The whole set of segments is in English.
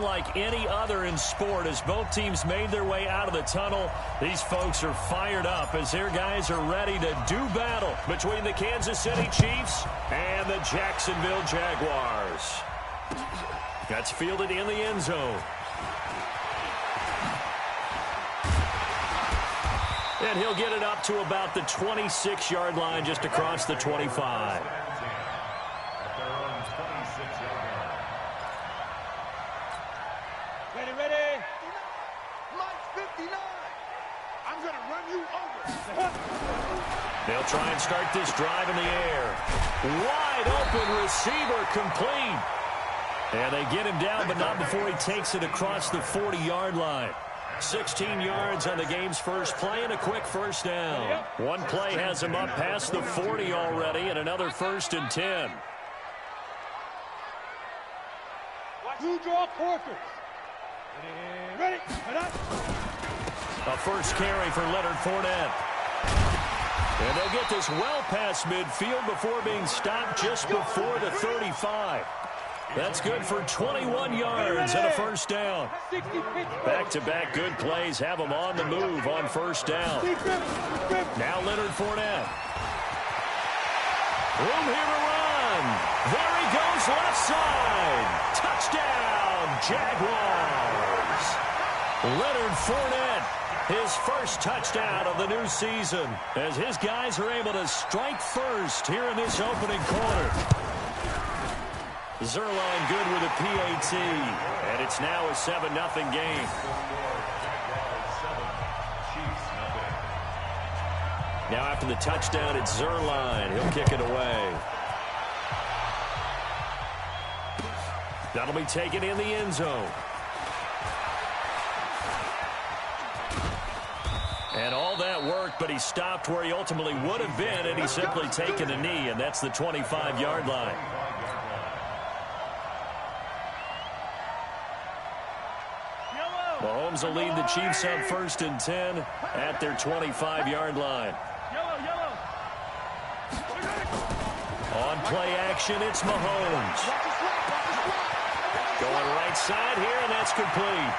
Like any other in sport, as both teams made their way out of the tunnel, these folks are fired up as their guys are ready to do battle between the Kansas City Chiefs and the Jacksonville Jaguars. That's fielded in the end zone. And he'll get it up to about the 26-yard line, just across the 25. They'll try and start this drive in the air. Wide open receiver, complete. And they get him down, but not before he takes it across the 40-yard line. 16 yards on the game's first play and a quick first down. One play has him up past the 40 already, and another 1st and 10. Two draw quarters. Ready. A first carry for Leonard Fournette. And they'll get this well past midfield before being stopped just before the 35. That's good for 21 yards and a first down. Back-to-back good plays have them on the move on first down. Now Leonard Fournette. Room here to run. There he goes left side. Touchdown, Jaguars. Leonard Fournette. His first touchdown of the new season as his guys are able to strike first here in this opening quarter. Zerline good with a PAT, and it's now a 7-0 game. Now after the touchdown, it's Zerline. He'll kick it away. That'll be taken in the end zone. And all that worked, but he stopped where he ultimately would have been, and he's simply taken a knee, and that's the 25-yard line. Mahomes will lead the Chiefs up 1st and 10 at their 25-yard line. On play action, it's Mahomes. Going right side here, and that's complete.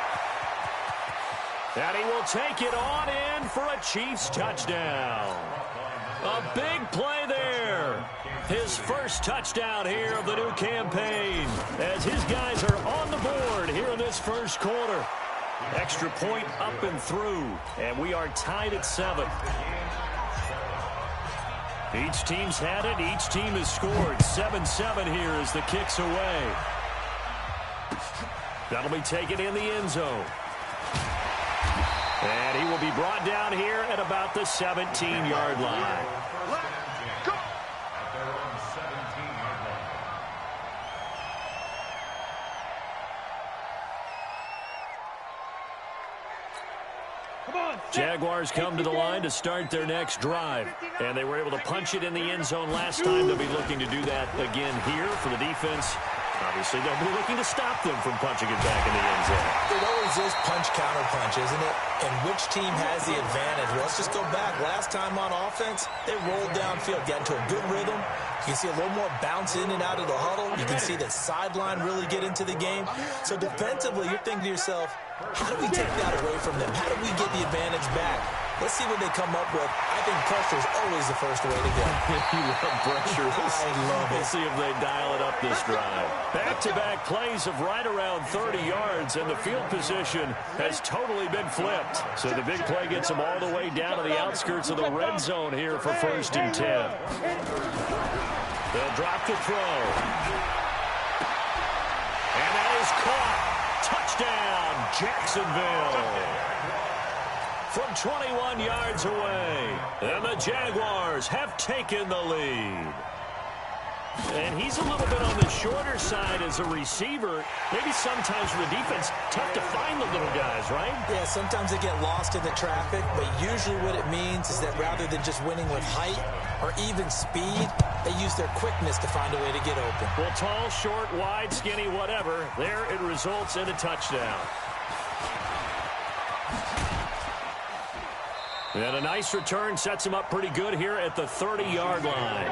And he will take it on in for a Chiefs touchdown. A big play there. His first touchdown here of the new campaign as his guys are on the board here in this first quarter. Extra point up and through, and we are tied at 7. Each team's had it. Each team has scored. 7-7 here as the kick's away. That'll be taken in the end zone. And he will be brought down here at about the 17-yard line. Jaguars come to the line to start their next drive. And they were able to punch it in the end zone last time. They'll be looking to do that again here for the defense. Obviously, they'll be looking to stop them from punching it back in the end zone. It always is punch-counter-punch, isn't it? And which team has the advantage? Well, let's just go back. Last time on offense, they rolled downfield, got into a good rhythm. You can see a little more bounce in and out of the huddle. You can see the sideline really get into the game. So defensively, you're thinking to yourself, how do we take that away from them? How do we get the advantage back? Let's see what they come up with. I think pressure is always the first way to go. You love pressure. I love it. We'll see if they dial it up this drive. Back-to-back plays of right around 30 yards, and the field position has totally been flipped. So the big play gets them all the way down to the outskirts of the red zone here for 1st and 10. They'll drop the throw. And that is caught. Touchdown, Jacksonville. From 21 yards away, and the Jaguars have taken the lead. And he's a little bit on the shorter side as a receiver. Maybe sometimes for the defense, tough to find the little guys, right? Yeah, sometimes they get lost in the traffic, but usually what it means is that rather than just winning with height or even speed, they use their quickness to find a way to get open. Well, tall, short, wide, skinny, whatever, there it results in a touchdown. And a nice return sets him up pretty good here at the 30-yard line.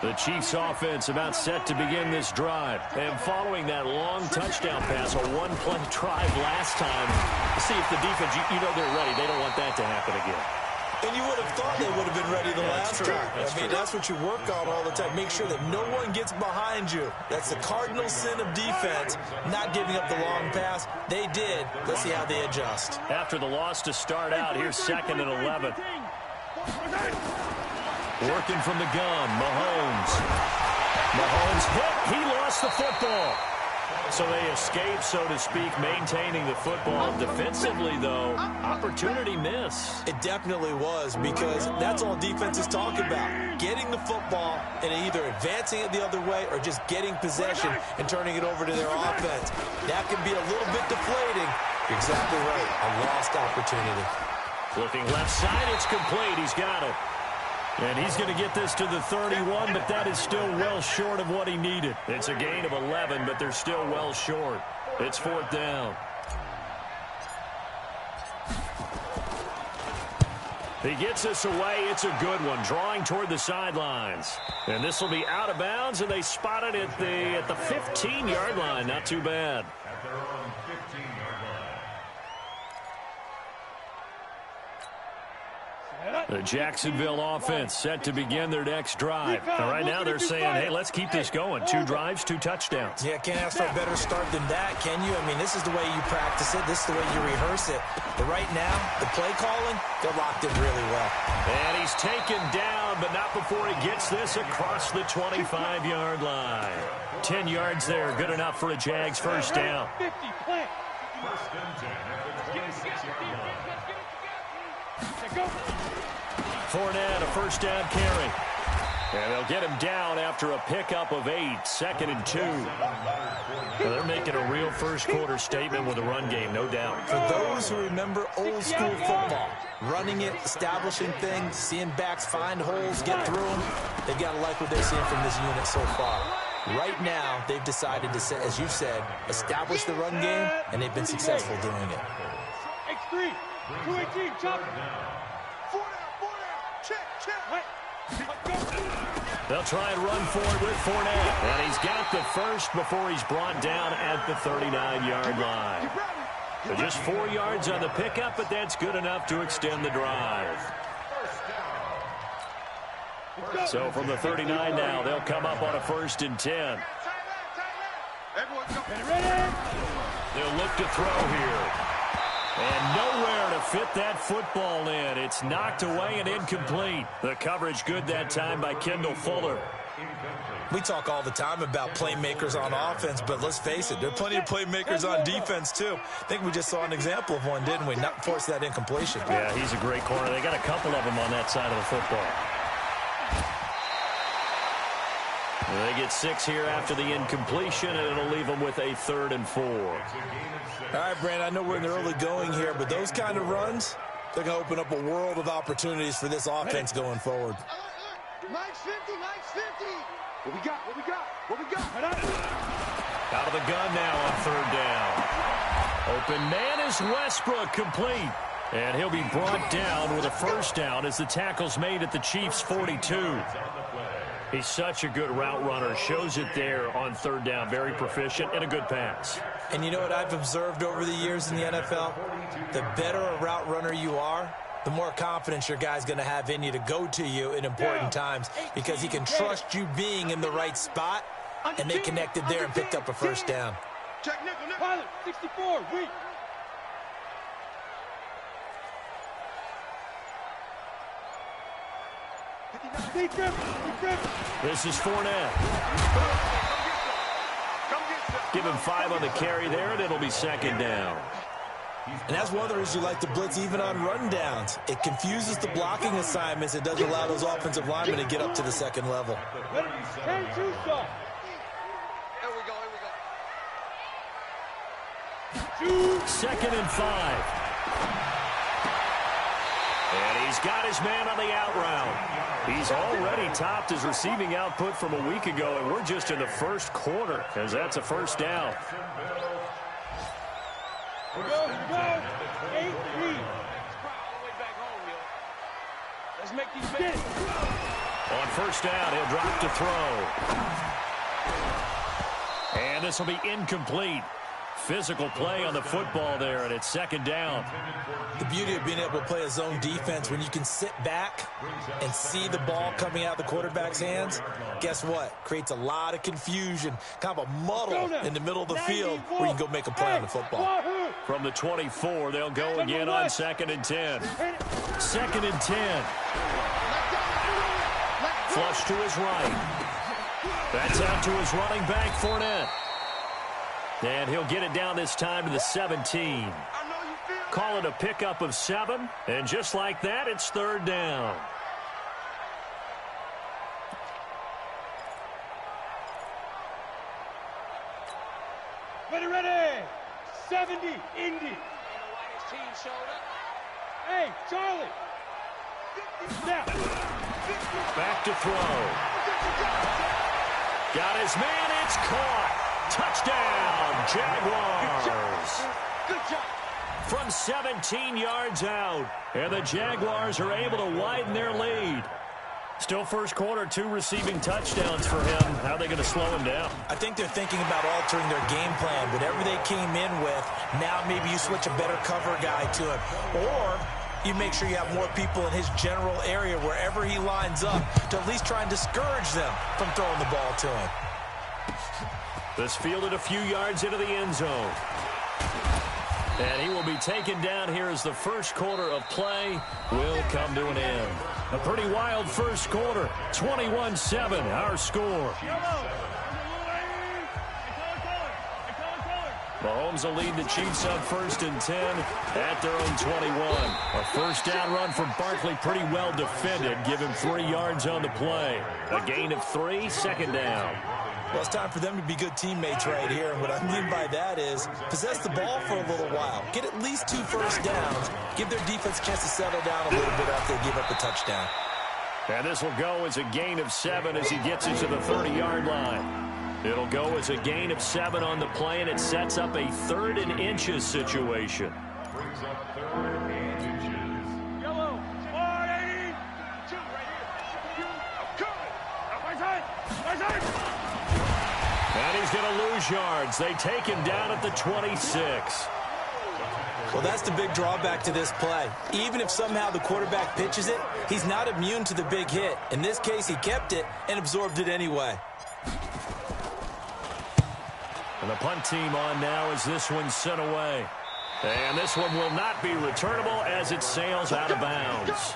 The Chiefs offense about set to begin this drive. And following that long touchdown pass, a one-play drive last time, see if the defense, you know they're ready. They don't want that to happen again. And you would have thought they would have been ready the last time. That's what you work on all the time. Make sure that no one gets behind you. That's the cardinal sin of defense, not giving up the long pass. They did. Let's see how they adjust. After the loss to start out, here's 2nd and 11. Working from the gun, Mahomes. Mahomes hit. He lost the football. So they escape, so to speak, maintaining the football. Defensively, though, opportunity miss. It definitely was, because that's all defense is talking about. Getting the football and either advancing it the other way or just getting possession and turning it over to their offense. That can be a little bit deflating. You're exactly right. A lost opportunity. Looking left side, it's complete. He's got it. And he's going to get this to the 31, but that is still well short of what he needed. It's a gain of 11, but they're still well short. It's 4th down. He gets this away. It's a good one, drawing toward the sidelines. And this will be out of bounds, and they spot it at the 15-yard line. Not too bad. The Jacksonville offense set to begin their next drive. And right now they're saying, hey, let's keep this going. 2 drives, 2 touchdowns. Yeah, can't ask for a better start than that, can you? This is the way you practice it. This is the way you rehearse it. But right now, the play calling, they're locked in really well. And he's taken down, but not before he gets this across the 25-yard line. 10 yards there, good enough for a Jags first down. 50, plant. Fournette, a first down carry. And they'll get him down after a pickup of 8, 2nd and 2. Well, they're making a real first-quarter statement with a run game, no doubt. For those who remember old-school football, running it, establishing things, seeing backs find holes, get through them, they've got to like what they're seeing from this unit so far. Right now, they've decided to, as you said, establish the run game, and they've been successful doing it. X3, 218, chop. They'll try and run for it with Fournette. And he's got the first before he's brought down at the 39-yard line. So just 4 yards on the pickup, but that's good enough to extend the drive. So from the 39 now, they'll come up on a 1st and 10. They'll look to throw here. And nowhere to fit that football in. It's knocked away and incomplete. The coverage good that time by Kendall Fuller. We talk all the time about playmakers on offense, but let's face it, there are plenty of playmakers on defense, too. I think we just saw an example of one, didn't we? Not force that incompletion. Yeah, he's a great corner. They got a couple of them on that side of the football. They get 6 here after the incompletion, and it'll leave them with a 3rd and 4. All right, Brandon, I know we're in the early going here, but those kind of runs, they're going to open up a world of opportunities for this offense going forward. Nice 50, nice 50. What we got? What we got? What we got? Out of the gun now on 3rd down. Open man is Westbrook, complete. And he'll be brought down with a first down as the tackle's made at the Chiefs' 42. He's such a good route runner. Shows it there on 3rd down. Very proficient and a good pass. And you know what I've observed over the years in the NFL? The better a route runner you are, the more confidence your guy's going to have in you to go to you in important times, because he can trust you being in the right spot, and they connected there and picked up a first down. Check nickel, pilot, 64, weak. This is Fournette. Give him 5 on the carry there, and it'll be 2nd down. And that's one of the reasons you like to blitz even on rundowns. It confuses the blocking assignments. It doesn't allow those offensive linemen to get up to the 2nd level. 10-2, so. 2nd and 5. And he's got his man on the out route. He's already topped his receiving output from a week ago, and we're just in the 1st quarter, as that's a first down. Go, 8-3. Let's make these big. On first down, he'll drop to throw. And this will be incomplete. Physical play on the football there, and it's second down. The beauty of being able to play a zone defense, when you can sit back and see the ball coming out of the quarterback's hands, guess what? Creates a lot of confusion, kind of a muddle in the middle of the field where you can go make a play on the football. From the 24, they'll go again on 2nd and 10. 2nd and 10. Flush to his right. That's out to his running back, Fournette. And he'll get it down this time to the 17. Call it a pickup of 7. And just like that, it's third down. Ready. 70, Indy. Hey, Charlie. Now. Back to throw. Got his man. It's caught. Touchdown, Jaguars. Good job. From 17 yards out. And the Jaguars are able to widen their lead. Still first quarter, 2 receiving touchdowns for him. How are they going to slow him down? I think they're thinking about altering their game plan. Whatever they came in with, now maybe you switch a better cover guy to him. Or you make sure you have more people in his general area wherever he lines up to at least try and discourage them from throwing the ball to him. This fielded a few yards into the end zone. And he will be taken down here as the first quarter of play will come to an end. A pretty wild first quarter. 21-7, our score. Mahomes will lead the Chiefs on 1st and 10 at their own 21. A first down run from Barkley, pretty well defended. Give him 3 yards on the play. A gain of 3, second down. Well, it's time for them to be good teammates right here. And what I mean by that is possess the ball for a little while. Get at least 2 first downs. Give their defense a chance to settle down a little bit after they give up a touchdown. And this will go as a gain of 7 as he gets into the 30-yard line. It'll go as a gain of 7 on the play, and it sets up a 3rd and inches situation. Brings up 3rd and inches. Yellow. 180. 2 right here. And he's going to lose yards. They take him down at the 26. Well, that's the big drawback to this play. Even if somehow the quarterback pitches it, he's not immune to the big hit. In this case, he kept it and absorbed it anyway. And the punt team on now as this one's sent away. And this one will not be returnable as it sails out of bounds.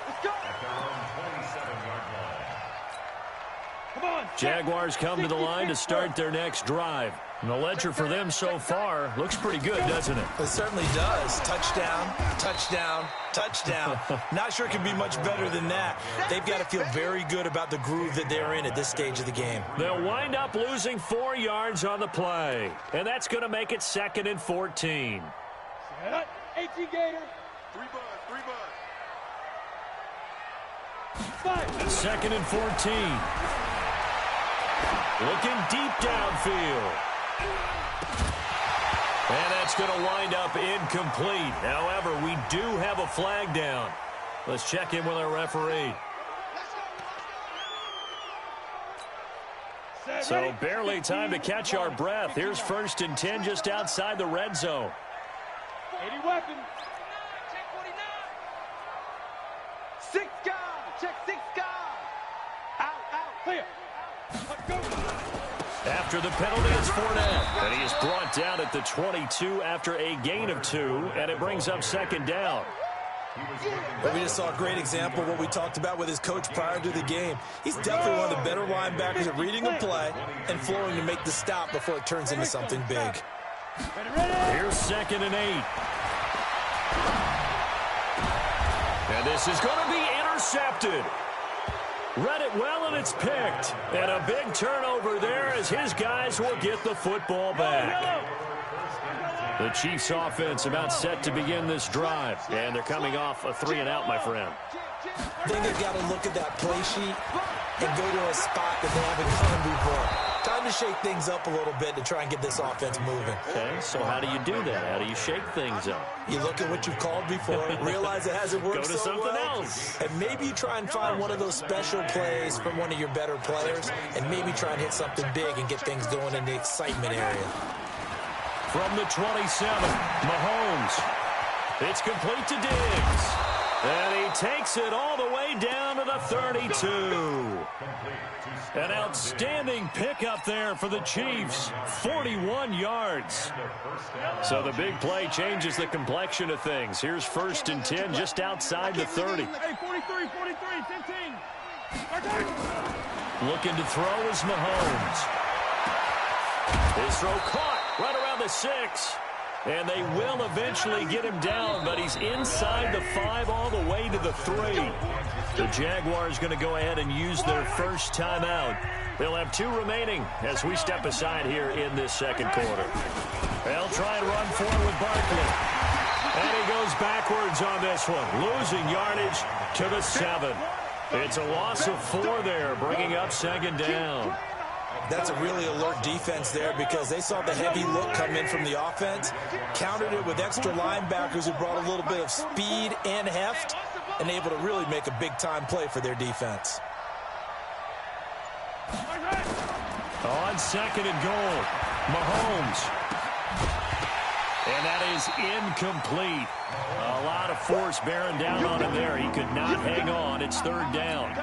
Jaguars come to the line to start their next drive. And the ledger for them so far looks pretty good, doesn't it? It certainly does. Touchdown, touchdown, touchdown. Not sure it can be much better than that. They've got to feel very good about the groove that they're in at this stage of the game. They'll wind up losing 4 yards on the play. And that's going to make it 2nd and 14. 18 Gator. 3 bud. 2nd and 14. Looking deep downfield. And that's going to wind up incomplete. However, we do have a flag down. Let's check in with our referee. So barely time to catch our breath. Here's 1st and 10 just outside the red zone. 80 weapon. 6 guard. Check 6 guard. Out. Clear. Go. After the penalty, it's Fournette. And he is brought down at the 22 after a gain of 2, and it brings up 2nd down. Well, we just saw a great example of what we talked about with his coach prior to the game. He's definitely one of the better linebackers at reading a play and flowing to make the stop before it turns into something big. Here's 2nd and 8. And this is going to be intercepted. Read it well, and it's picked. And a big turnover there as his guys will get the football back. The Chiefs offense about set to begin this drive. And they're coming off a 3-and-out, my friend. I think they've got to look at that play sheet and go to a spot that they haven't done before. Time to shake things up a little bit to try and get this offense moving. Okay, so how do you do that? How do you shake things up? You look at what you've called before, realize it hasn't worked Go to so something well, else. and maybe you try and find one of those special plays from one of your better players, and maybe try and hit something big and get things going in the excitement area. From the 27, Mahomes. It's complete to Diggs. And he takes it all the way down to the 32. An outstanding pickup there for the Chiefs. 41 yards. So the big play changes the complexion of things. Here's 1st and 10 just outside the 30. Hey, 43, 15. Looking to throw is Mahomes. His throw caught right around the 6. And they will eventually get him down, but he's inside the 5 all the way to the 3. The Jaguars going to go ahead and use their first timeout. They'll have 2 remaining as we step aside here in this second quarter. They'll try and run forward with Barkley. And he goes backwards on this one, losing yardage to the 7. It's a loss of 4 there, bringing up 2nd down. That's a really alert defense there because they saw the heavy look come in from the offense, countered it with extra linebackers who brought a little bit of speed and heft, and able to really make a big-time play for their defense. On 2nd and goal, Mahomes. And that is incomplete. A lot of force bearing down on him there. He could not hang on. It's 3rd down.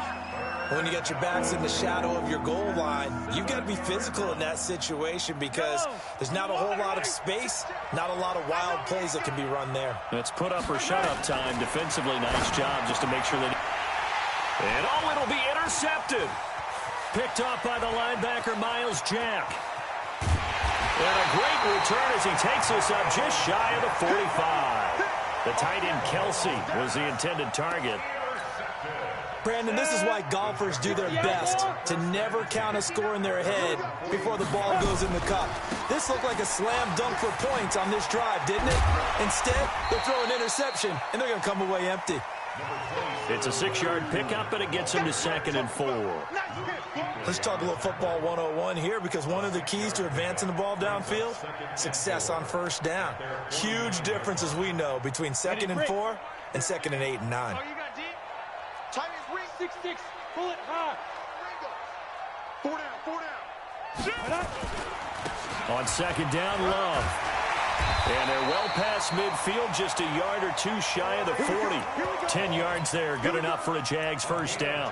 When you got your backs in the shadow of your goal line, you've got to be physical in that situation because there's not a whole lot of space, not a lot of wild plays that can be run there. It's put up or shut up time. Defensively, nice job just to make sure that... And oh, it'll be intercepted. Picked off by the linebacker, Miles Jack. And a great return as he takes us up just shy of the 45. The tight end, Kelsey, was the intended target. Brandon, this is why golfers do their best to never count a score in their head before the ball goes in the cup. This looked like a slam dunk for points on this drive, didn't it? Instead, they throw an interception, and they're going to come away empty. It's a 6-yard pickup, and it gets him to 2nd and 4. Let's talk a little football 101 here because one of the keys to advancing the ball downfield, success on 1st down. Huge difference, as we know, between 2nd and 4 and 2nd and 8 and 9. 6-6, pull it high. 4 down. On 2nd down, Love. And they're well past midfield, just a yard or 2 shy of the 40. 10 yards there, good enough for a Jags 1st down.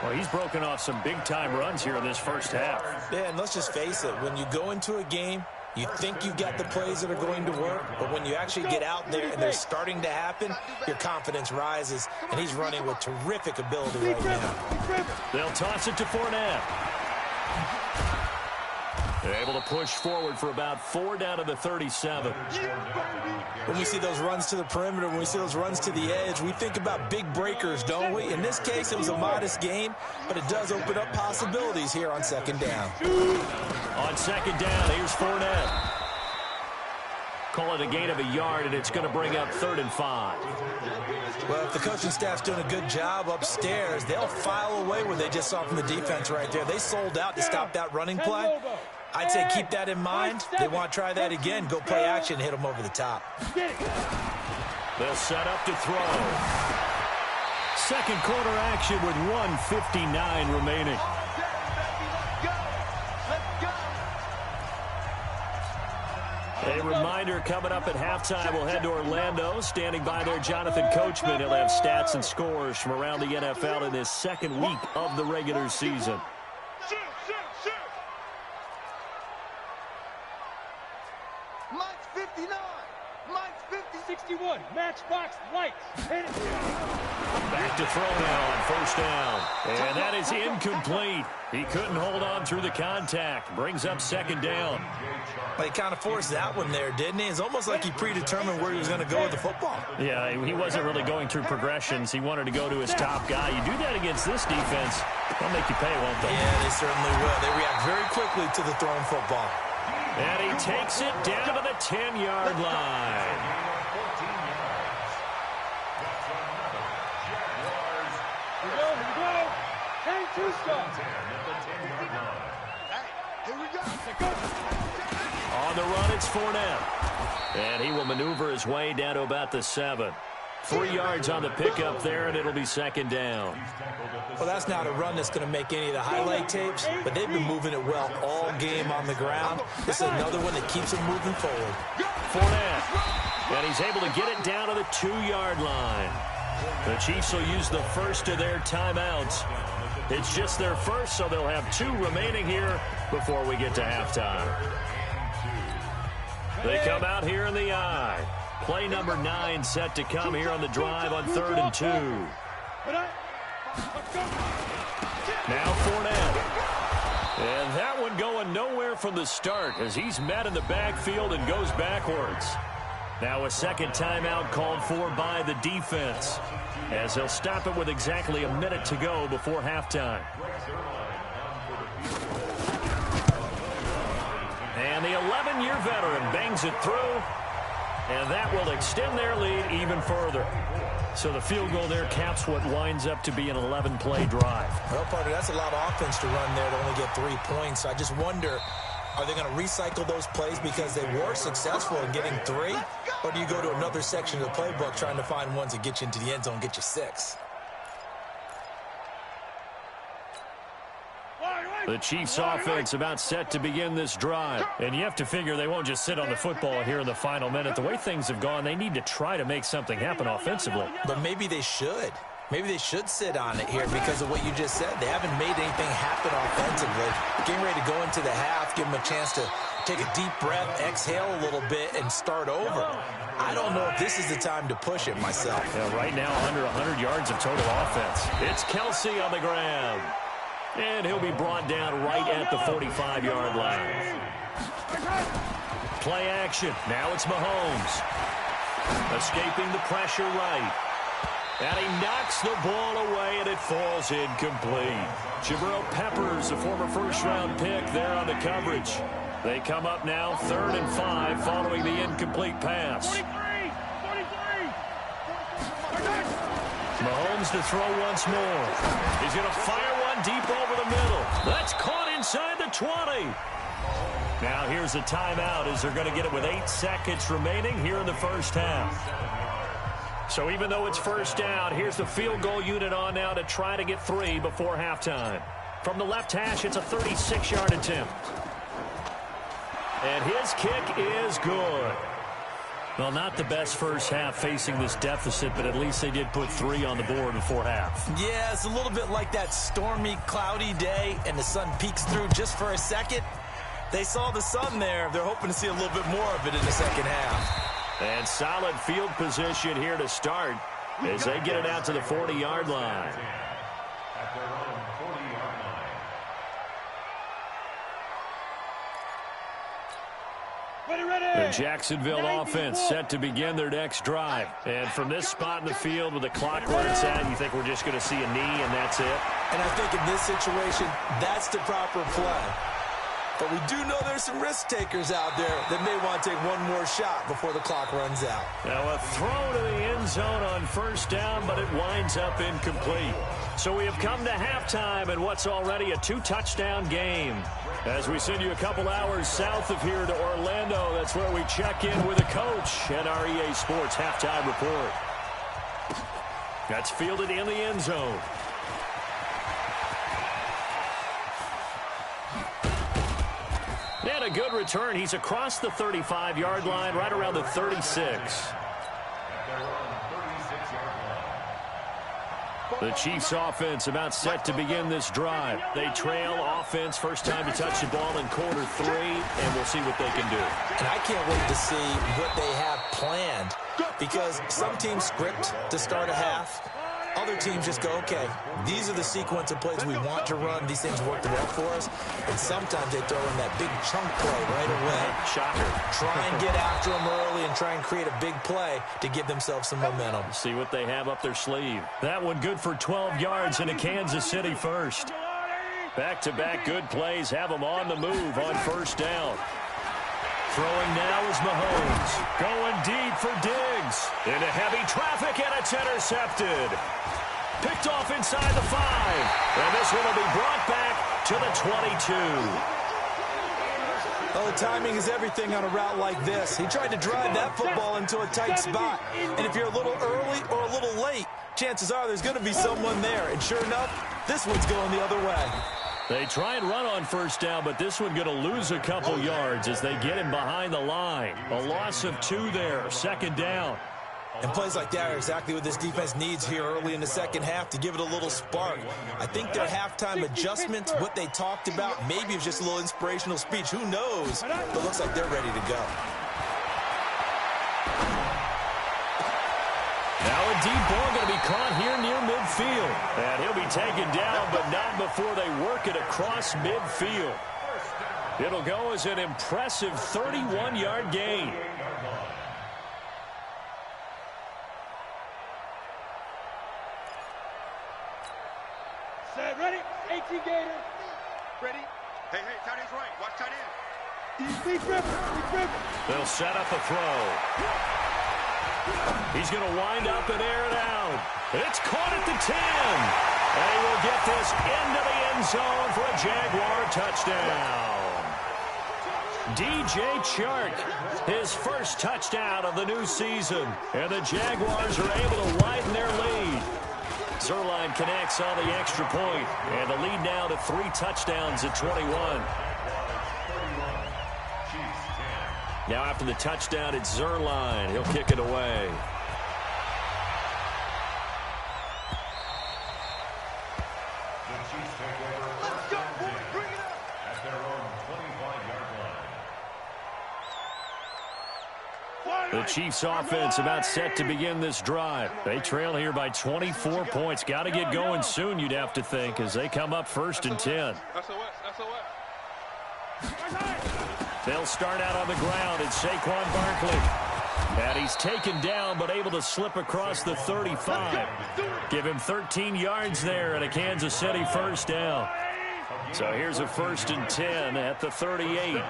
Well, he's broken off some big-time runs here in this first half. Yeah, and let's just face it, when you go into a game, you think you've got the plays that are going to work, but when you actually get out there and they're starting to happen, your confidence rises, and he's running with terrific ability right now. They'll toss it to Fournette. They're able to push forward for about 4 down to the 37. When we see those runs to the perimeter, when we see those runs to the edge, we think about big breakers, don't we? In this case, it was a modest gain, but it does open up possibilities here on 2nd down. On 2nd down, here's Fournette. Call it a gain of a yard, and it's going to bring up 3rd and 5. Well, if the coaching staff's doing a good job upstairs, they'll file away what they just saw from the defense right there. They sold out to stop that running play. I'd say keep that in mind. They want to try that again. Go play action, hit them over the top. They'll set up to throw. Second quarter action with 1:59 remaining. A reminder coming up at halftime, we'll head to Orlando. Standing by there, Jonathan Coachman. He'll have stats and scores from around the NFL in this second week of the regular season. Mine's 59. Mine's 50. 61. Matchbox lights. Back to throw now on 1st down. And that is incomplete. He couldn't hold on through the contact. Brings up 2nd down. But he kind of forced that one there, didn't he? It's almost like he predetermined where he was going to go with the football. Yeah, he wasn't really going through progressions. He wanted to go to his top guy. You do that against this defense, they'll make you pay, won't they? Yeah, they certainly will. They react very quickly to the thrown football. And he takes it down to the 10-yard line. Here we go. 10-2 stop. On the run, it's Fournette. And he will maneuver his way down to about the 7. 3 yards on the pickup there, and it'll be second down. Well, that's not a run that's going to make any of the highlight tapes, but they've been moving it well all game on the ground. This is another one that keeps them moving forward. Fournette, and he's able to get it down to the 2-yard line. The Chiefs will use the first of their timeouts. It's just their first, so they'll have 2 remaining here before we get to halftime. They come out here in the I. Play number 9 set to come here on the drive on 3rd and 2. Now Fournette. And that one going nowhere from the start as he's met in the backfield and goes backwards. Now a second timeout called for by the defense as he'll stop it with exactly a minute to go before halftime. And the 11-year veteran bangs it through. And that will extend their lead even further. So the field goal there caps what winds up to be an 11-play drive. Well, partner, that's a lot of offense to run there to only get 3 points. I just wonder, are they going to recycle those plays because they were successful in getting 3? Or do you go to another section of the playbook trying to find ones that get you into the end zone and get you 6? The Chiefs offense about set to begin this drive. And you have to figure they won't just sit on the football here in the final minute. The way things have gone, they need to try to make something happen offensively. But maybe they should. Maybe they should sit on it here because of what you just said. They haven't made anything happen offensively. Getting ready to go into the half, give them a chance to take a deep breath, exhale a little bit, and start over. I don't know if this is the time to push it myself. Yeah, right now, under 100 yards of total offense. It's Kelsey on the ground. And he'll be brought down right at the 45-yard line. Play action. Now it's Mahomes. Escaping the pressure right. And he knocks the ball away, and it falls incomplete. Jabril Peppers, a former first-round pick, there on the coverage. They come up now 3rd and 5 following the incomplete pass. Mahomes to throw once more. He's going to fire one deep over the middle. That's caught inside the 20. Now here's a timeout as they're going to get it with 8 seconds remaining here in the first half. So even though it's first down, here's the field goal unit on now to try to get 3 before halftime. From the left hash, it's a 36-yard attempt. And his kick is good. Well, not the best first half facing this deficit, but at least they did put 3 on the board before half. Yeah, it's a little bit like that stormy, cloudy day, and the sun peeks through just for a second. They saw the sun there. They're hoping to see a little bit more of it in the second half. And solid field position here to start as they get it out to the 40-yard line. The Jacksonville offense set to begin their next drive. And from this spot in the field with the clock where it's at, you think we're just going to see a knee and that's it? And I think in this situation, that's the proper play. But we do know there's some risk takers out there that may want to take one more shot before the clock runs out. Now a throw to the end zone on first down, but it winds up incomplete. So we have come to halftime in what's already a 2-touchdown game. As we send you a couple hours south of here to Orlando, that's where we check in with the coach and our EA Sports halftime report. That's fielded in the end zone. And a good return. He's across the 35-yard line, right around the 36. The Chiefs offense about set to begin this drive. They trail offense, first time to touch the ball in quarter 3, and we'll see what they can do. And I can't wait to see what they have planned, because some teams script to start a half. Other teams just go, okay, these are the sequence of plays we want to run. These things work well for us. And sometimes they throw in that big chunk play right away. Shocker. Try and get after them early and try and create a big play to give themselves some momentum. See what they have up their sleeve. That one good for 12 yards into Kansas City first. Back-to-back good plays have them on the move on first down. Throwing now is Mahomes. Going deep for Diggs. Into heavy traffic, and it's intercepted. Picked off inside the 5. And this one will be brought back to the 22. Oh, timing is everything on a route like this. He tried to drive that football into a tight spot. And if you're a little early or a little late, chances are there's going to be someone there. And sure enough, this one's going the other way. They try and run on first down, but this one going to lose a couple yards as they get him behind the line. A loss of 2 there, second down. And plays like that are exactly what this defense needs here early in the second half to give it a little spark. I think their halftime adjustments, what they talked about, maybe it's just a little inspirational speech. Who knows? But it looks like they're ready to go. Now a deep ball going to be caught here near midfield. And he'll be taken down, but not before they work it across midfield. It'll go as an impressive 31-yard gain. Set, ready? 18 Gator. Ready? Hey, tight end's right. Watch tight end. He's ripping. They'll set up a throw. He's going to wind up and air it out. It's caught at the 10. And he will get this into the end zone for a Jaguar touchdown. DJ Chark, his first touchdown of the new season. And the Jaguars are able to widen their lead. Zuerlein connects on the extra point, and the lead now to 3 touchdowns at 21. Now after the touchdown, it's Zuerlein. He'll kick it away. The Chiefs offense about set to begin this drive. They trail here by 24 points. Got to get going soon, you'd have to think, as they come up 1st and 10. They'll start out on the ground. It's Saquon Barkley. And he's taken down but able to slip across the 35. Give him 13 yards there and a Kansas City first down. So here's a 1st and 10 at the 38.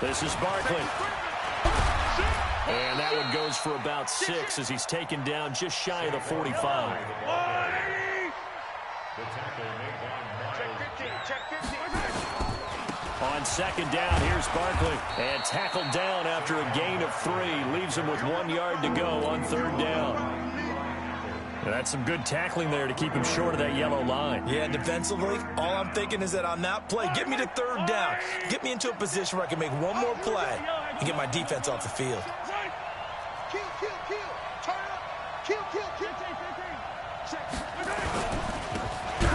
This is Barkley. And that one goes for about 6 as he's taken down just shy of the 45. On second down, here's Barkley. And tackled down after a gain of 3. Leaves him with 1 yard to go on 3rd down. That's some good tackling there to keep him short of that yellow line. Yeah, defensively, all I'm thinking is that on that play, get me to 3rd down. Get me into a position where I can make one more play and get my defense off the field.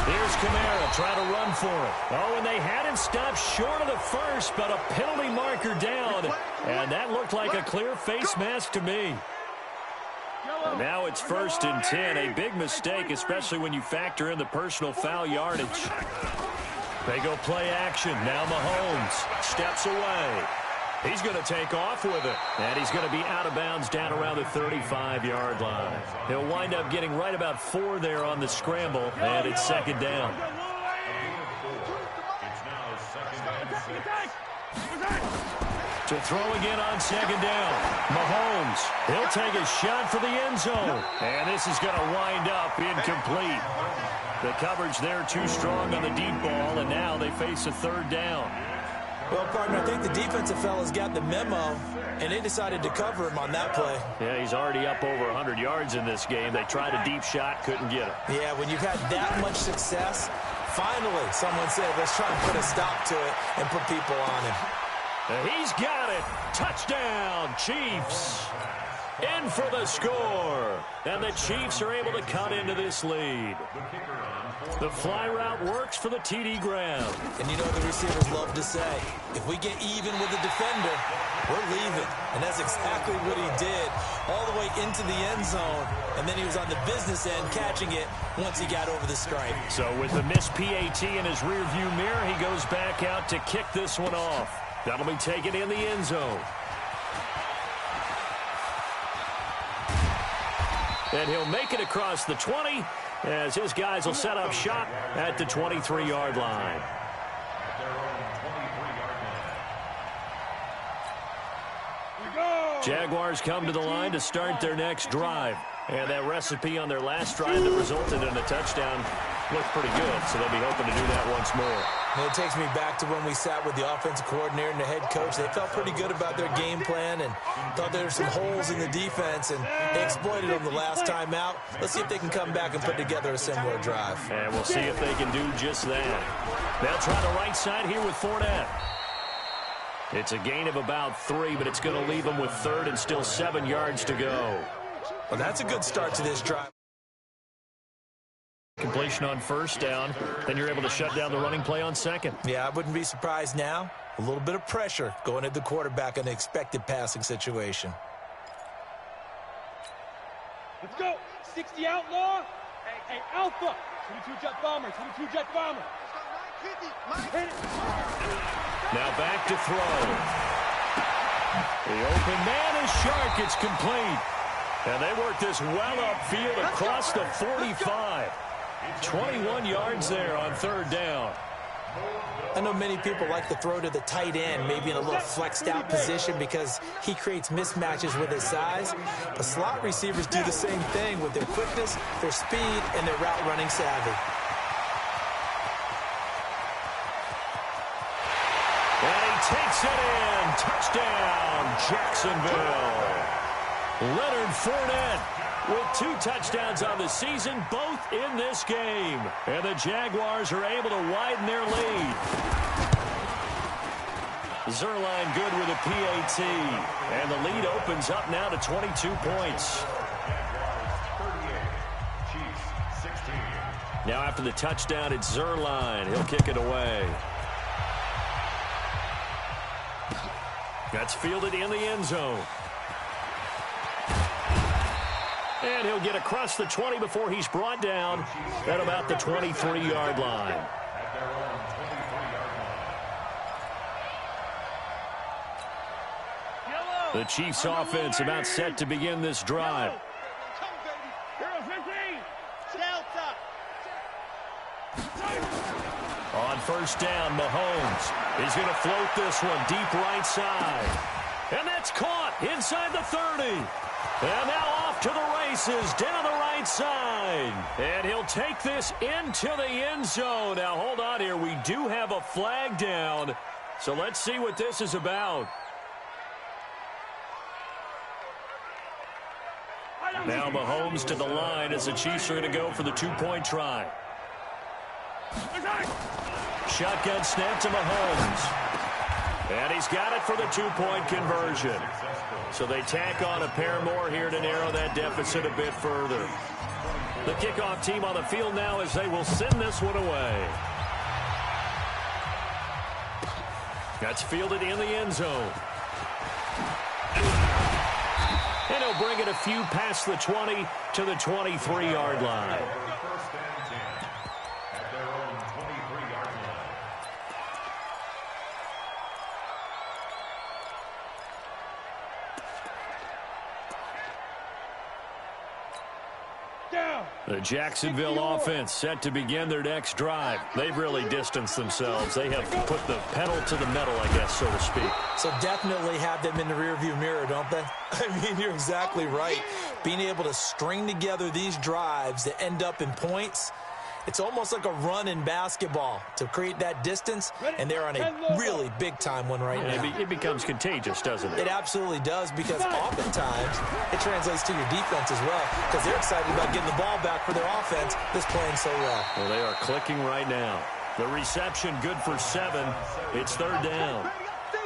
Here's Kamara trying to run for it. Oh, and they had him stopped short of the first, but a penalty marker down. And that looked like a clear face mask to me. And now it's 1st and 10. A big mistake, especially when you factor in the personal foul yardage. They go play action. Now Mahomes steps away. He's going to take off with it. And he's going to be out of bounds down around the 35-yard line. He'll wind up getting right about 4 there on the scramble. And it's 2nd down. To throw again on 2nd down. Mahomes, he'll take a shot for the end zone. And this is going to wind up incomplete. The coverage there too strong on the deep ball, and now they face a 3rd down. Well, partner, I think the defensive fellas got the memo, and they decided to cover him on that play. Yeah, he's already up over 100 yards in this game. They tried a deep shot, couldn't get it. Yeah, when you've had that much success, finally someone said, let's try and put a stop to it and put people on him. He's got it. Touchdown, Chiefs. In for the score. And the Chiefs are able to cut into this lead. The fly route works for the TD grab. And you know the receivers love to say, if we get even with the defender, we're leaving. And that's exactly what he did, all the way into the end zone. And then he was on the business end catching it once he got over the stripe. So with the missed PAT in his rearview mirror, he goes back out to kick this one off. That'll be taken in the end zone. And he'll make it across the 20 as his guys will set up shop at the 23-yard line. Jaguars come to the line to start their next drive. And that recipe on their last drive that resulted in a touchdown looked pretty good, so they'll be hoping to do that once more. And it takes me back to when we sat with the offensive coordinator and the head coach. They felt pretty good about their game plan and thought there were some holes in the defense, and they exploited them the last time out. Let's see if they can come back and put together a similar drive. And we'll see if they can do just that. They'll try the right side here with Fournette. It's a gain of about 3, but it's going to leave them with 3rd and still 7 yards to go. Well, that's a good start to this drive. Completion on 1st down, then you're able to shut down the running play on 2nd. Yeah, I wouldn't be surprised now. A little bit of pressure going at the quarterback in an expected passing situation. Let's go. 60 outlaw. Hey, Alpha. 22 jet bomber. 22 jet bomber. Now back to throw. The open man is Shark. It's complete. And they work this well upfield across the 45. 21 yards there on 3rd down. I know many people like to throw to the tight end, maybe in a little flexed out position because he creates mismatches with his size. But slot receivers do the same thing with their quickness, their speed, and their route running savvy. And he takes it in. Touchdown, Jacksonville. Leonard Fournette with 2 touchdowns on the season, both in this game. And the Jaguars are able to widen their lead. Zerline good with a PAT. And the lead opens up now to 22 points. Now after the touchdown, it's Zerline. He'll kick it away. That's fielded in the end zone. And he'll get across the 20 before he's brought down at about the 23-yard line. The Chiefs offense about set to begin this drive. On 1st down, Mahomes is going to float this one deep right side. And that's caught inside the 30. And now off to the races down the right side. And he'll take this into the end zone. Now hold on here. We do have a flag down. So let's see what this is about. Now Mahomes to the line as the Chiefs are going to go for the 2-point try. Shotgun snap to Mahomes. And he's got it for the 2-point conversion. So they tack on a pair more here to narrow that deficit a bit further. The kickoff team on the field now as they will send this one away. That's fielded in the end zone. And he'll bring it a few past the 20 to the 23-yard line. The Jacksonville offense set to begin their next drive. They've really distanced themselves. They have put the pedal to the metal, I guess, so to speak. So definitely have them in the rearview mirror, don't they? I mean, you're exactly right. Being able to string together these drives that end up in points, it's almost like a run in basketball to create that distance, and they're on a really big-time one right now. It becomes contagious, doesn't it? It absolutely does, because oftentimes it translates to your defense as well, because they're excited about getting the ball back for their offense that's playing so well. Well, they are clicking right now. The reception good for 7. It's 3rd down.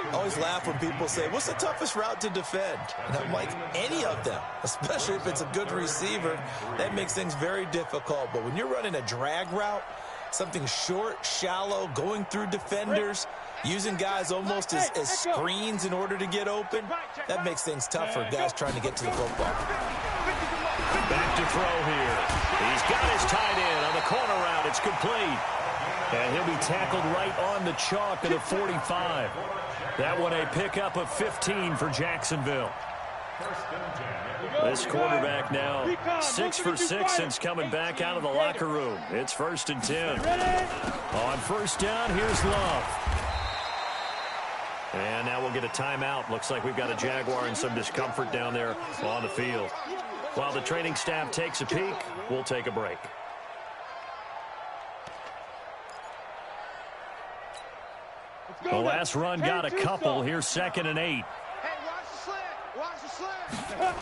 I always laugh when people say, what's the toughest route to defend? And I'm like, any of them, especially if it's a good receiver. That makes things very difficult. But when you're running a drag route, something short, shallow, going through defenders, using guys almost as screens in order to get open, that makes things tough for guys trying to get to the football. Back to throw here. He's got his tight end on the corner route. It's complete. And he'll be tackled right on the chalk of the 45. That one a pickup of 15 for Jacksonville. This quarterback now 6 for 6 since coming back out of the locker room. It's 1st and 10. On 1st down, here's Love. And now we'll get a timeout. Looks like we've got a Jaguar in some discomfort down there on the field. While the training staff takes a peek, we'll take a break. The last run got a couple. Here's 2nd and 8. Hey, watch the slant. Watch the slant.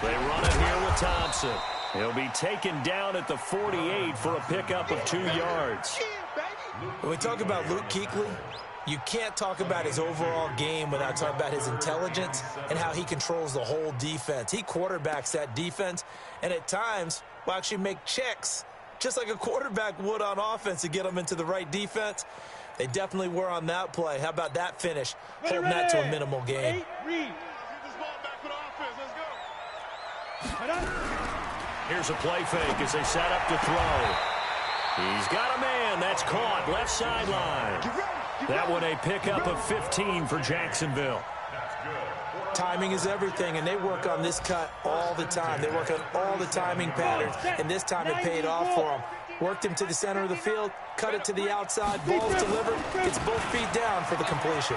They run it here with Thompson. He'll be taken down at the 48 for a pickup of 2 yards. When we talk about Luke Kuechly, you can't talk about his overall game without talking about his intelligence and how he controls the whole defense. He quarterbacks that defense, and at times will actually make checks, just like a quarterback would on offense to get them into the right defense. They definitely were on that play. How about that finish? Holding that to a minimal gain. Here's a play fake as they set up to throw. He's got a man. That's caught. Left sideline. That one a pickup of 15 for Jacksonville. Timing is everything, and they work on this cut all the time. They work on all the timing patterns, and this time it paid off for them. Worked him to the center of the field, cut it to the outside, ball's delivered, gets both feet down for the completion.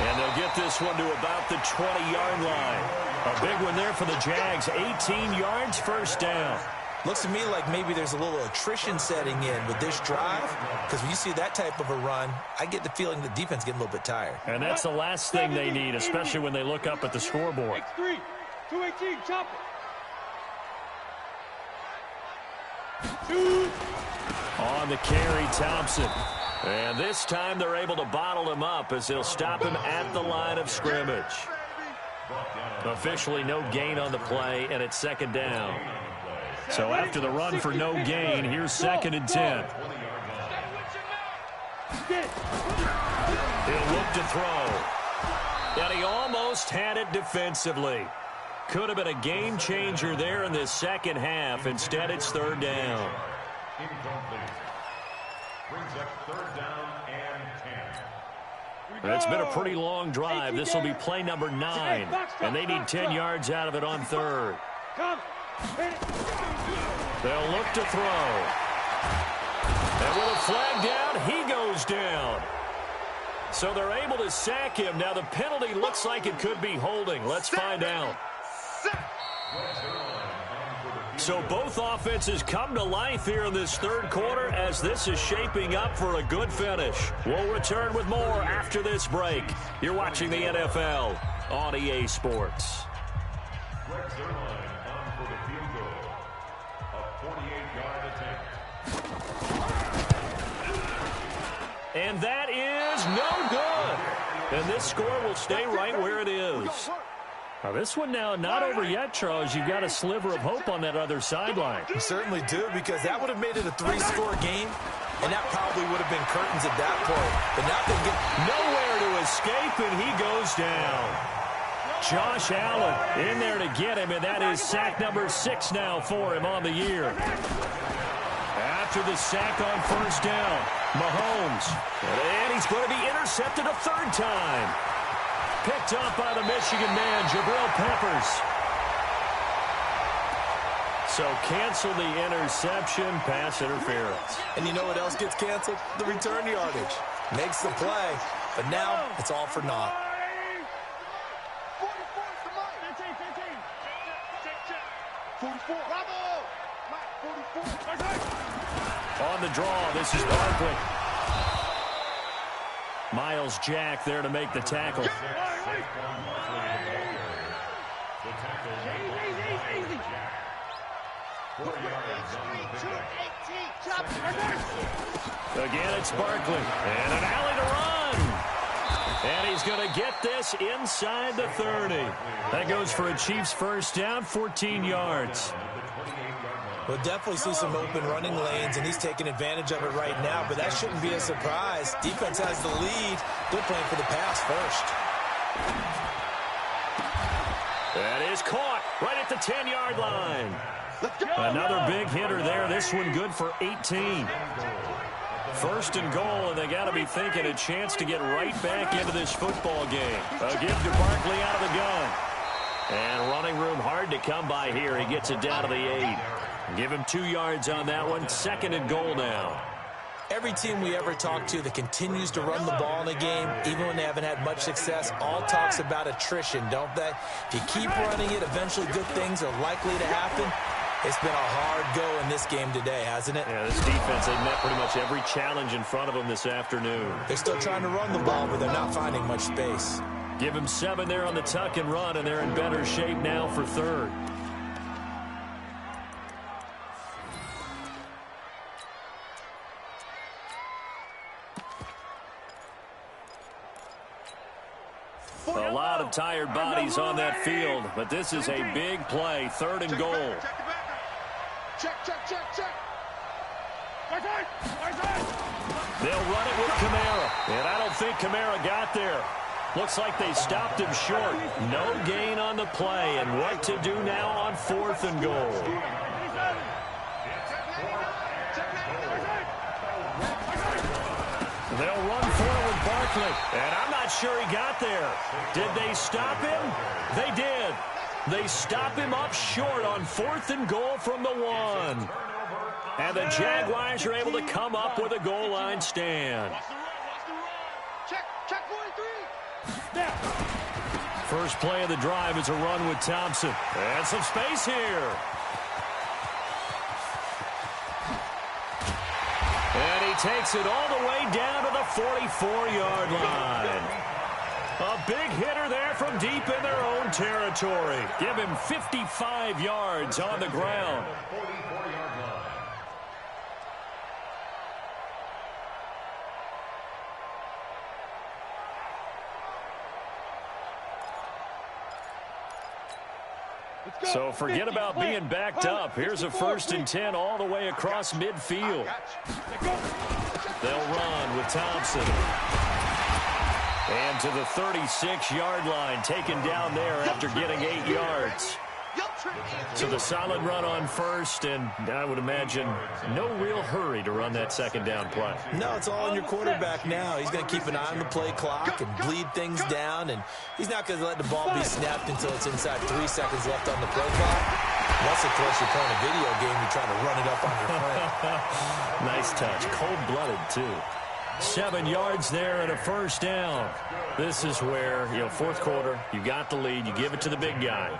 And they'll get this one to about the 20-yard line. A big one there for the Jags. 18 yards, first down. Looks to me like maybe there's a little attrition setting in with this drive, because when you see that type of a run, I get the feeling the defense getting a little bit tired. And that's the last thing they need, especially when they look up at the scoreboard. 3, 218, chop it. On the carry, Thompson. And this time they're able to bottle him up as they'll stop him at the line of scrimmage. Officially no gain on the play, and it's 2nd down. So after the run for no gain, here's 2nd and 10. He'll look to throw. And he almost had it defensively. Could have been a game changer there in this second half. Instead, it's 3rd down. It's been a pretty long drive. This will be play number 9. And they need 10 yards out of it on 3rd. They'll look to throw. And with a flag down, he goes down. So they're able to sack him. Now the penalty looks like it could be holding. Let's find out. So both offenses come to life here in this 3rd quarter as this is shaping up for a good finish. We'll return with more after this break. You're watching the NFL on EA Sports. And that is no good. And this score will stay right where it is. Now this one now not over yet, Charles. You've got a sliver of hope on that other sideline. You certainly do, because that would have made it a 3-score game, and that probably would have been curtains at that point. But now they get nowhere to escape, and he goes down. Josh Allen in there to get him, and that is sack number 6 now for him on the year. After the sack on 1st down, Mahomes, and he's going to be intercepted a 3rd time. Picked up by the Michigan man, Jabril Peppers. So cancel the interception, pass interference. And you know what else gets canceled? The return yardage. Makes the play, but now it's all for naught. 44. On the draw, this is Barkley. Miles Jack there to make the tackle. Again, it's Barkley. And an alley to run. And he's going to get this inside the 30. That goes for a Chiefs first down, 14 yards. We'll definitely see some open running lanes, and he's taking advantage of it right now, but that shouldn't be a surprise. Defense has the lead. They're playing for the pass first. That is caught right at the 10-yard line. Another big hitter there. This one good for 18. 1st and goal, and they got to be thinking a chance to get right back into this football game. A give to Barkley out of the gun. And running room hard to come by here. He gets it down to the 8. Give him 2 yards on that one. 2nd and goal now. Every team we ever talk to that continues to run the ball in a game, even when they haven't had much success, all talks about attrition, don't they? If you keep running it, eventually good things are likely to happen. It's been a hard go in this game today, hasn't it? Yeah, this defense, they've met pretty much every challenge in front of them this afternoon. They're still trying to run the ball, but they're not finding much space. Give him 7 there on the tuck and run, and they're in better shape now for third. A lot of tired bodies on that field, but this is a big play, 3rd and goal. Check. They'll run it with Kamara, and I don't think Kamara got there. Looks like they stopped him short. No gain on the play, and what to do now on 4th and goal. They'll run forward Barkley, and I'm not sure he got there. Did they stop him? They did. They stop him up short on 4th and goal from the 1. And the Jaguars are able to come up with a goal line stand. Check 43. First play of the drive is a run with Thompson. And some space here. And he takes it all the way down to the 44-yard line. A big hitter there from deep in their own territory. Give him 55 yards on the ground. So forget about being backed up. Here's a 1st and 10 all the way across midfield. They'll run with Thompson. And to the 36-yard line, taken down there after getting 8 yards. So the solid run on 1st, and I would imagine no real hurry to run that 2nd down play. No, it's all on your quarterback now. He's going to keep an eye on the play clock and bleed things down, and he's not going to let the ball be snapped until it's inside 3 seconds left on the play clock. Unless, of course, you're playing a video game, you're trying to run it up on your friend. Nice touch. Cold-blooded, too. 7 yards there and a 1st down. This is where, 4th quarter, you got the lead, you give it to the big guy.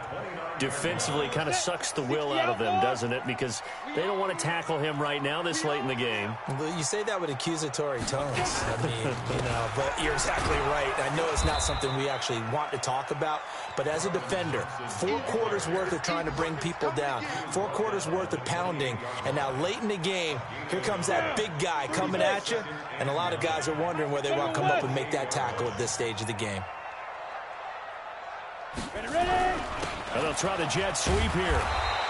Defensively kind of sucks the will out of them, doesn't it? Because they don't want to tackle him right now this late in the game. Well, you say that with accusatory tones. I mean, but you're exactly right. I know it's not something we actually want to talk about, but as a defender, 4 quarters worth of trying to bring people down, 4 quarters worth of pounding, and now late in the game, here comes that big guy coming at you, and a lot of guys are wondering where they want to come up and make that tackle at this stage of the game. Ready. And they'll try the jet sweep here.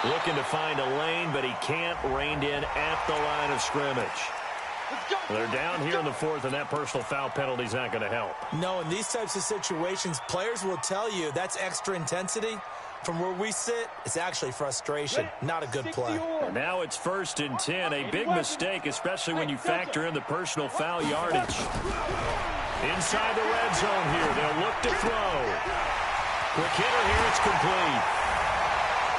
Looking to find a lane, but he can't rein in at the line of scrimmage. They're down here in the 4th, and that personal foul penalty is not going to help. No, in these types of situations, players will tell you that's extra intensity. From where we sit, it's actually frustration. Not a good play. And now it's 1st and 10. A big mistake, especially when you factor in the personal foul yardage. Inside the red zone here. They'll look to throw. Quick hitter here, it's complete.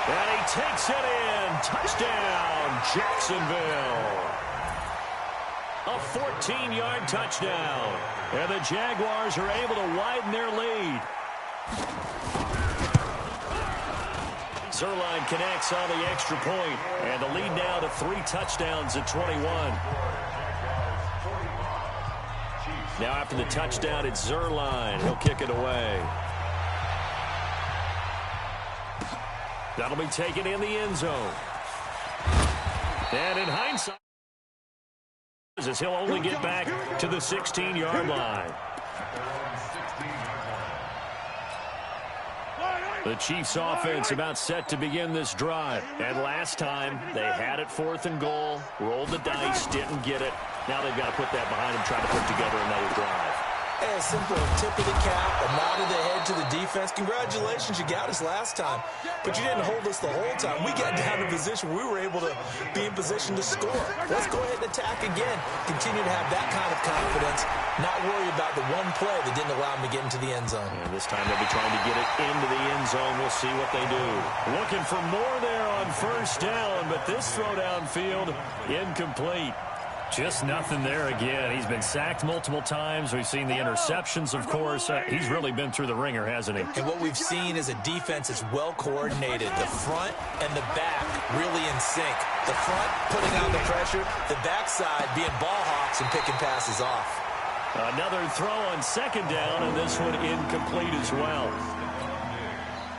And he takes it in. Touchdown, Jacksonville. A 14-yard touchdown. And the Jaguars are able to widen their lead. Zerline connects on the extra point. And the lead now to 3 touchdowns at 21. Now after the touchdown, it's Zerline. He'll kick it away. That'll be taken in the end zone. And in hindsight, as he'll only get back to the 16-yard line. The Chiefs offense about set to begin this drive. And last time, they had it 4th and goal, rolled the dice, didn't get it. Now they've got to put that behind them, try to put together another drive. A simple tip of the cap, a nod of the head to the defense. Congratulations, you got us last time, but you didn't hold us the whole time. We got down in position. We were able to be in position to score. Let's go ahead and attack again. Continue to have that kind of confidence, not worry about the one play that didn't allow them to get into the end zone. And this time they'll be trying to get it into the end zone. We'll see what they do. Looking for more there on 1st down, but this throw downfield incomplete. Just nothing there again. He's been sacked multiple times. We've seen the interceptions, of course. He's really been through the ringer, hasn't he? And what we've seen is a defense that's well coordinated. The front and the back really in sync. The front putting on the pressure, the backside being ball hawks and picking passes off. Another throw on second down, and this one incomplete as well.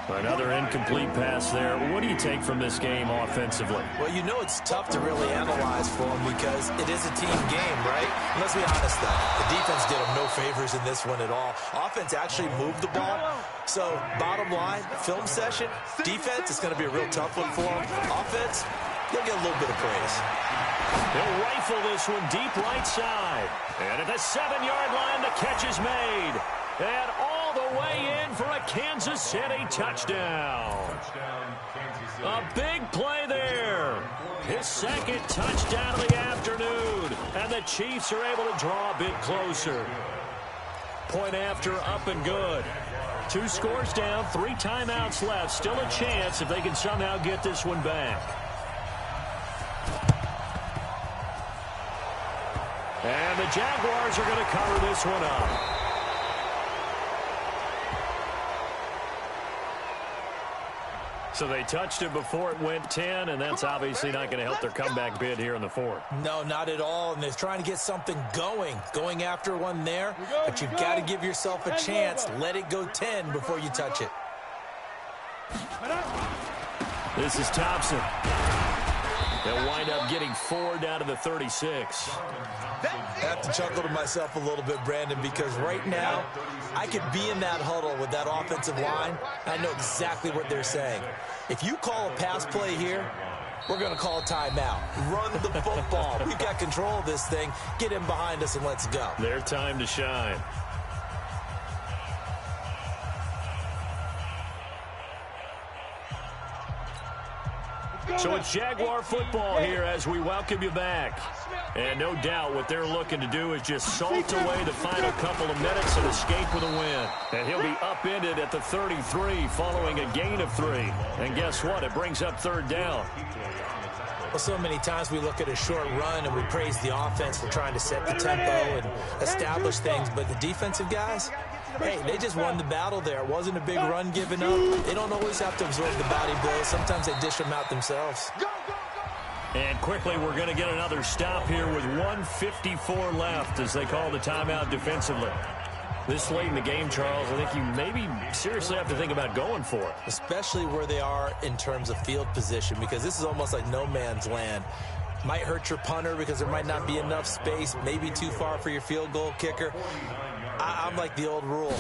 Another incomplete pass there. What do you take from this game offensively? Well, you know it's tough to really analyze for them because it is a team game, right? And let's be honest, though. The defense did them no favors in this one at all. Offense actually moved the ball. So, bottom line, film session, defense is going to be a real tough one for them. Offense, they'll get a little bit of praise. They'll rifle this one deep right side. And at the 7-yard line, the catch is made. And all the way in for a Kansas City touchdown. A big play there. His second touchdown of the afternoon. And the Chiefs are able to draw a bit closer. Point after, up and good. 2 scores down, 3 timeouts left. Still a chance if they can somehow get this one back. And the Jaguars are going to cover this one up. So they touched it before it went 10, and that's obviously not going to help their comeback bid here in the 4th. No, not at all, and they're trying to get something going after one there, but you've got to give yourself a chance. Let it go 10 before you touch it. This is Thompson. They'll wind up getting 4 down to the 36. I have to chuckle to myself a little bit, Brandon, because right now I could be in that huddle with that offensive line. I know exactly what they're saying. If you call a pass play here, we're going to call a timeout. Run the football. We've got control of this thing. Get in behind us and let's go. Their time to shine. So it's Jaguar football here as we welcome you back. And no doubt what they're looking to do is just salt away the final couple of minutes and escape with a win. And he'll be upended at the 33 following a gain of 3. And guess what? It brings up 3rd down. Well, so many times we look at a short run and we praise the offense for trying to set the tempo and establish things. But the defensive guys, hey, they just won the battle there. It wasn't a big run given up. They don't always have to absorb the body blows. Sometimes they dish them out themselves. And quickly, we're going to get another stop here with 1:54 left as they call the timeout defensively. This late in the game, Charles, I think you maybe seriously have to think about going for it. Especially where they are in terms of field position, because this is almost like no man's land. Might hurt your punter because there might not be enough space, maybe too far for your field goal kicker. I'm like the old rule.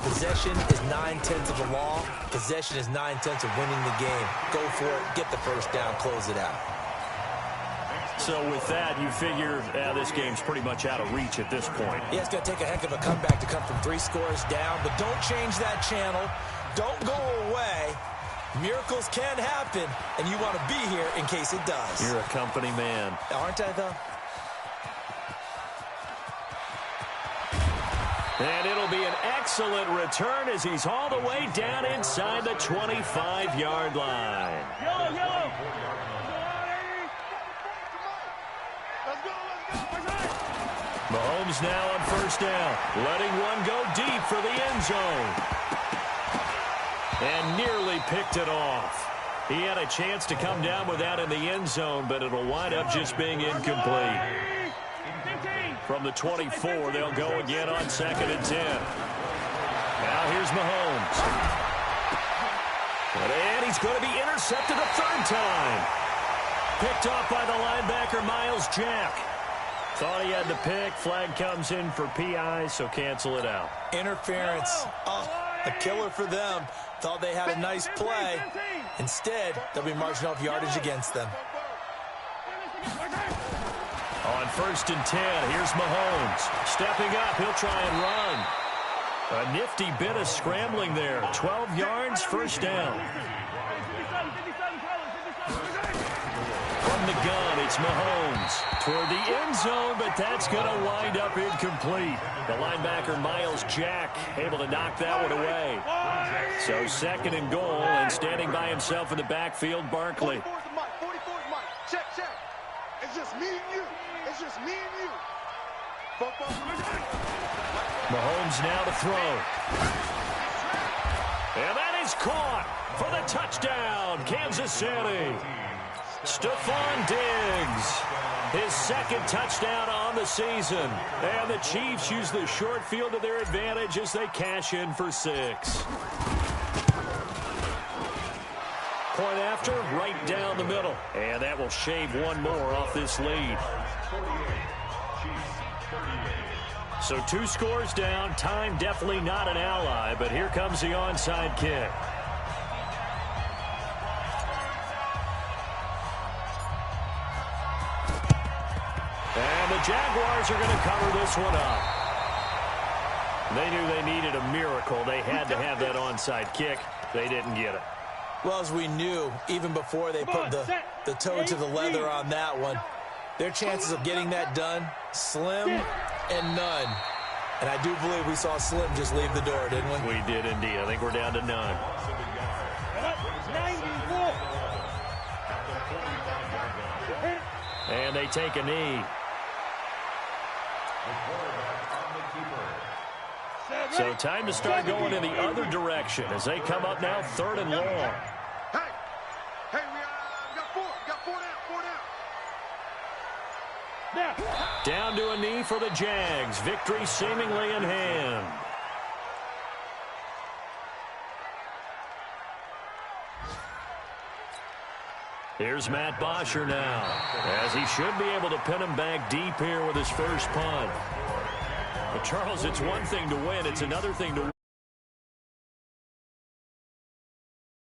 Possession is 9/10 of the law. Possession is 9/10 of winning the game. Go for it. Get the first down. Close it out. So with that, you figure this game's pretty much out of reach at this point. Yeah, it's going to take a heck of a comeback to come from 3 scores down, but don't change that channel. Don't go away. Miracles can happen, and you want to be here in case it does. You're a company man. Aren't I, though? And it'll be an excellent return as he's all the way down inside the 25-yard line. Yellow. Mahomes now on 1st down, letting one go deep for the end zone. And nearly picked it off. He had a chance to come down with that in the end zone, but it'll wind up just being incomplete. From the 24, they'll go again on 2nd and 10. Now here's Mahomes. And he's going to be intercepted a 3rd time. Picked off by the linebacker, Myles Jack. Thought he had the pick. Flag comes in for PI, so cancel it out. Interference. Oh, a killer for them. Thought they had a nice play. Instead, they'll be marching off yardage against them. On 1st and 10, here's Mahomes. Stepping up, he'll try and run. A nifty bit of scrambling there. 12 yards, 1st down. From the gun, it's Mahomes. Toward the end zone, but that's going to wind up incomplete. The linebacker, Myles Jack, able to knock that one away. So 2nd and goal, and standing by himself in the backfield, Barkley. Check. It's just me and you. It's just me and you. Mahomes now to throw. And that is caught for the touchdown, Kansas City. Stephon Diggs, his second touchdown on the season. And the Chiefs use the short field to their advantage as they cash in for 6. Point after, right down the middle. And that will shave one more off this lead. So 2 scores down. Time definitely not an ally, but here comes the onside kick. And the Jaguars are going to cover this one up. They knew they needed a miracle. They had to have that onside kick. They didn't get it. Well, as we knew, even before they put the toe to the leather on that one, their chances of getting that done, slim and none. And I do believe we saw Slim just leave the door, didn't we? We did indeed. I think we're down to none. 94. And they take a knee. So time to start going in the other direction as they come up now 3rd and long. Hey, we got 4. We got 4 down. Down to a knee for the Jags. Victory seemingly in hand. Here's Matt Bosher now, as he should be able to pin him back deep here with his first punt. But Charles, it's one thing to win. It's another thing to